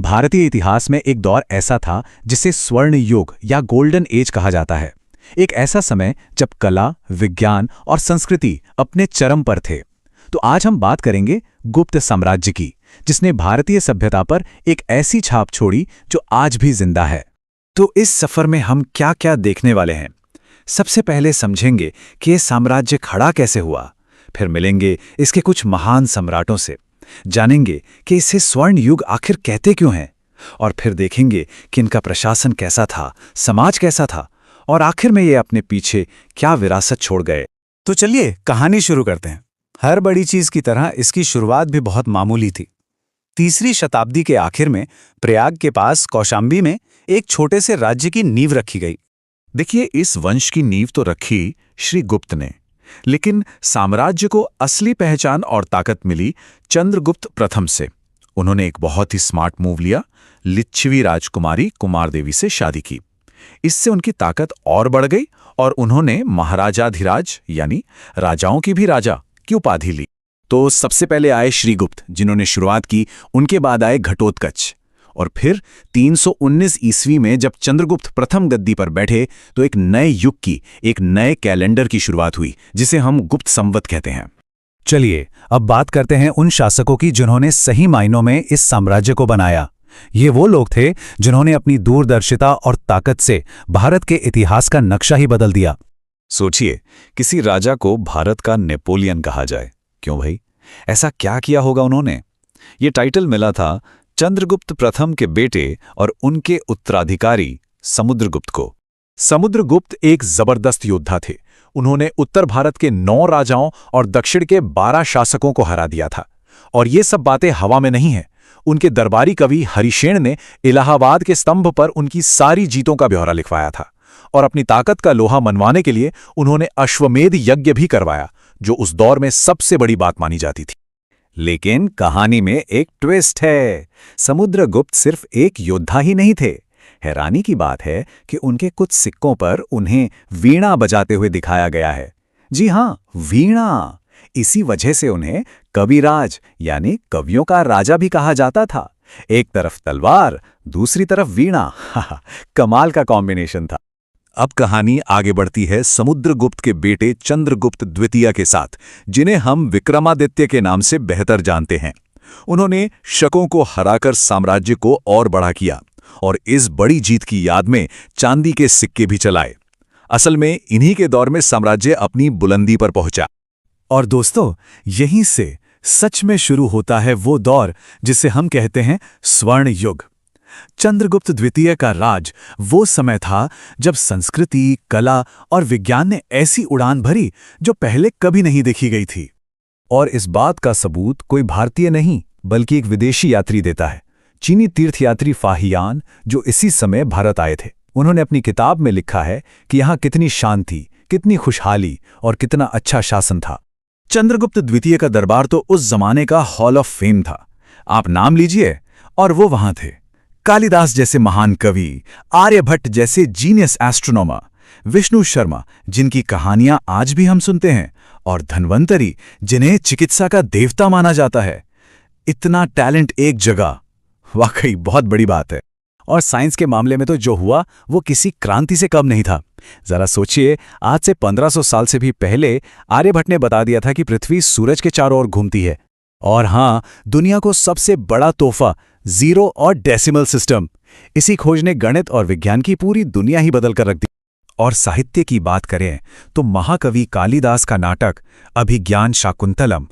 भारतीय इतिहास में एक दौर ऐसा था जिसे स्वर्ण युग या गोल्डन एज कहा जाता है। एक ऐसा समय जब कला, विज्ञान और संस्कृति अपने चरम पर थे। तो आज हम बात करेंगे गुप्त साम्राज्य की, जिसने भारतीय सभ्यता पर एक ऐसी छाप छोड़ी जो आज भी जिंदा है। तो इस सफर में हम क्या क्या देखने वाले हैं? सबसे पहले समझेंगे कि ये साम्राज्य खड़ा कैसे हुआ, फिर मिलेंगे इसके कुछ महान सम्राटों से, जानेंगे कि इसे स्वर्ण युग आखिर कहते क्यों हैं, और फिर देखेंगे कि इनका प्रशासन कैसा था, समाज कैसा था, और आखिर में ये अपने पीछे क्या विरासत छोड़ गए। तो चलिए कहानी शुरू करते हैं। हर बड़ी चीज की तरह इसकी शुरुआत भी बहुत मामूली थी। 3री शताब्दी के आखिर में प्रयाग के पास कौशांबी में एक छोटे से राज्य की नींव रखी गई। देखिए, इस वंश की नींव तो रखी श्री गुप्त ने, लेकिन साम्राज्य को असली पहचान और ताकत मिली चंद्रगुप्त प्रथम से। उन्होंने एक बहुत ही स्मार्ट मूव लिया, लिच्छवी राजकुमारी कुमारदेवी से शादी की। इससे उनकी ताकत और बढ़ गई और उन्होंने महाराजाधिराज यानी राजाओं की भी राजा की उपाधि ली। तो सबसे पहले आए श्रीगुप्त, जिन्होंने शुरुआत की। उनके बाद आए घटोत्कच, और फिर 319 ईस्वी में जब चंद्रगुप्त प्रथम गद्दी पर बैठे तो एक नए युग की, एक नए कैलेंडर की शुरुआत हुई, जिसे हम गुप्त संवत कहते हैं। चलिए अब बात करते हैं उन शासकों की जिन्होंने सही मायनों में इस साम्राज्य को बनाया। ये वो लोग थे जिन्होंने अपनी दूरदर्शिता और ताकत से भारत के इतिहास का नक्शा ही बदल दिया। सोचिए, किसी राजा को भारत का नेपोलियन कहा जाए। क्यों भाई? ऐसा क्या किया होगा उन्होंने? ये टाइटल मिला था चंद्रगुप्त प्रथम के बेटे और उनके उत्तराधिकारी समुद्रगुप्त को। समुद्रगुप्त एक जबरदस्त योद्धा थे। उन्होंने उत्तर भारत के 9 राजाओं और दक्षिण के 12 शासकों को हरा दिया था। और ये सब बातें हवा में नहीं हैं। उनके दरबारी कवि हरिशेन ने इलाहाबाद के स्तंभ पर उनकी सारी जीतों का ब्यौरा लिखवाया था। और अपनी ताकत का लोहा मनवाने के लिए उन्होंने अश्वमेध यज्ञ भी करवाया, जो उस दौर में सबसे बड़ी बात मानी जाती थी। लेकिन कहानी में एक ट्विस्ट है। समुद्रगुप्त सिर्फ एक योद्धा ही नहीं थे। हैरानी की बात है कि उनके कुछ सिक्कों पर उन्हें वीणा बजाते हुए दिखाया गया है। जी हां, वीणा। इसी वजह से उन्हें कविराज यानी कवियों का राजा भी कहा जाता था। एक तरफ तलवार, दूसरी तरफ वीणा। कमाल का कॉम्बिनेशन था। अब कहानी आगे बढ़ती है समुद्रगुप्त के बेटे चंद्रगुप्त द्वितीय के साथ, जिन्हें हम विक्रमादित्य के नाम से बेहतर जानते हैं। उन्होंने शकों को हराकर साम्राज्य को और बड़ा किया और इस बड़ी जीत की याद में चांदी के सिक्के भी चलाए। असल में इन्हीं के दौर में साम्राज्य अपनी बुलंदी पर पहुंचा। और दोस्तों, यहीं से सच में शुरू होता है वो दौर जिसे हम कहते हैं स्वर्ण युग। चंद्रगुप्त द्वितीय का राज वो समय था जब संस्कृति, कला और विज्ञान ने ऐसी उड़ान भरी जो पहले कभी नहीं देखी गई थी। और इस बात का सबूत कोई भारतीय नहीं बल्कि एक विदेशी यात्री देता है, चीनी तीर्थयात्री फाहियान, जो इसी समय भारत आए थे। उन्होंने अपनी किताब में लिखा है कि यहाँ कितनी शांति, कितनी खुशहाली और कितना अच्छा शासन था। चंद्रगुप्त द्वितीय का दरबार तो उस जमाने का हॉल ऑफ फेम था। आप नाम लीजिए और वो वहां थे। कालिदास जैसे महान कवि, आर्यभट्ट जैसे जीनियस एस्ट्रोनॉमर, विष्णु शर्मा जिनकी कहानियां आज भी हम सुनते हैं, और धन्वंतरी जिन्हें चिकित्सा का देवता माना जाता है। इतना टैलेंट एक जगह, वाकई बहुत बड़ी बात है। और साइंस के मामले में तो जो हुआ वो किसी क्रांति से कम नहीं था। जरा सोचिए, आज से 1500 साल से भी पहले आर्यभट्ट ने बता दिया था कि पृथ्वी सूरज के चारों ओर घूमती है। और हां, दुनिया को सबसे बड़ा तोहफा, जीरो और डेसिमल सिस्टम। इसी खोज ने गणित और विज्ञान की पूरी दुनिया ही बदल कर रख दी। और साहित्य की बात करें तो महाकवि कालिदास का नाटक अभिज्ञान शाकुंतलम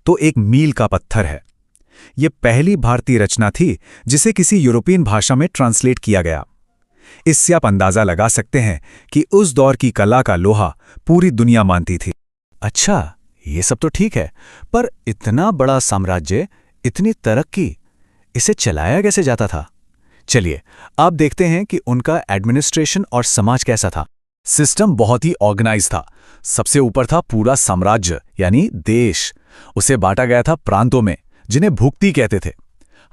तो एक मील का पत्थर है। यह पहली भारतीय रचना थी जिसे किसी यूरोपियन भाषा में ट्रांसलेट किया गया। इससे आप अंदाजा लगा सकते हैं कि उस दौर की कला का लोहा पूरी दुनिया मानती थी। अच्छा, ये सब तो ठीक है, पर इतना बड़ा साम्राज्य, इतनी तरक्की, इसे चलाया कैसे जाता था? चलिए आप देखते हैं कि उनका एडमिनिस्ट्रेशन और समाज कैसा था। सिस्टम बहुत ही ऑर्गेनाइज था। सबसे ऊपर था पूरा साम्राज्य यानी देश। उसे बांटा गया था प्रांतों में, जिन्हें भुक्ति कहते थे।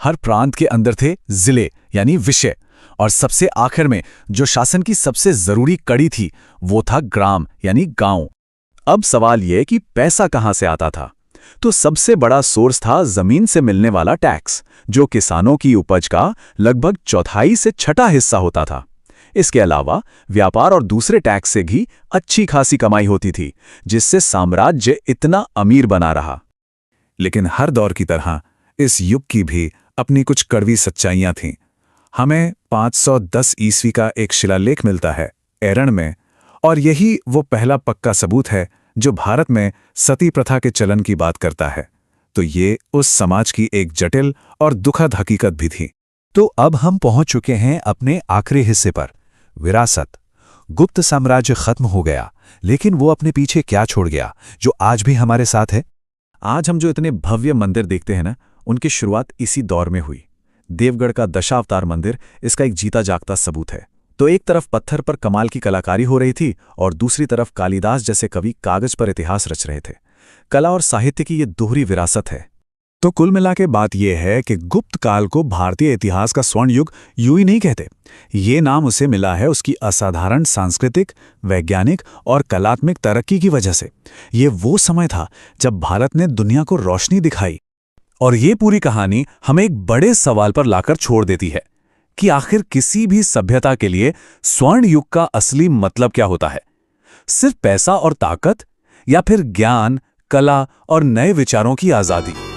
हर प्रांत के अंदर थे जिले यानी विषय, और सबसे आखिर में जो शासन की सबसे जरूरी कड़ी थी वो था ग्राम यानी गांव। अब सवाल यह कि पैसा कहां से आता था? तो सबसे बड़ा सोर्स था जमीन से मिलने वाला टैक्स, जो किसानों की उपज का लगभग चौथाई से छठा हिस्सा होता था। इसके अलावा व्यापार और दूसरे टैक्स से भी अच्छी खासी कमाई होती थी, जिससे साम्राज्य इतना अमीर बना रहा। लेकिन हर दौर की तरह इस युग की भी अपनी कुछ कड़वी सच्चाइयां थीं। हमें 510 ईस्वी का एक शिलालेख मिलता है एरण में, और यही वो पहला पक्का सबूत है जो भारत में सती प्रथा के चलन की बात करता है। तो ये उस समाज की एक जटिल और दुखद हकीकत भी थी। तो अब हम पहुंच चुके हैं अपने आखिरी हिस्से पर, विरासत। गुप्त साम्राज्य खत्म हो गया, लेकिन वो अपने पीछे क्या छोड़ गया जो आज भी हमारे साथ है? आज हम जो इतने भव्य मंदिर देखते हैं ना, उनकी शुरुआत इसी दौर में हुई। देवगढ़ का दशावतार मंदिर इसका एक जीता जागता सबूत है। तो एक तरफ पत्थर पर कमाल की कलाकारी हो रही थी और दूसरी तरफ कालिदास जैसे कवि कागज पर इतिहास रच रहे थे। कला और साहित्य की ये दोहरी विरासत है। तो कुल मिला के बात यह है कि गुप्त काल को भारतीय इतिहास का स्वर्ण युग यूं ही नहीं कहते। ये नाम उसे मिला है उसकी असाधारण सांस्कृतिक, वैज्ञानिक और कलात्मक तरक्की की वजह से। ये वो समय था जब भारत ने दुनिया को रोशनी दिखाई। और ये पूरी कहानी हमें एक बड़े सवाल पर लाकर छोड़ देती है कि आखिर किसी भी सभ्यता के लिए स्वर्ण युग का असली मतलब क्या होता है? सिर्फ पैसा और ताकत, या फिर ज्ञान, कला और नए विचारों की आजादी?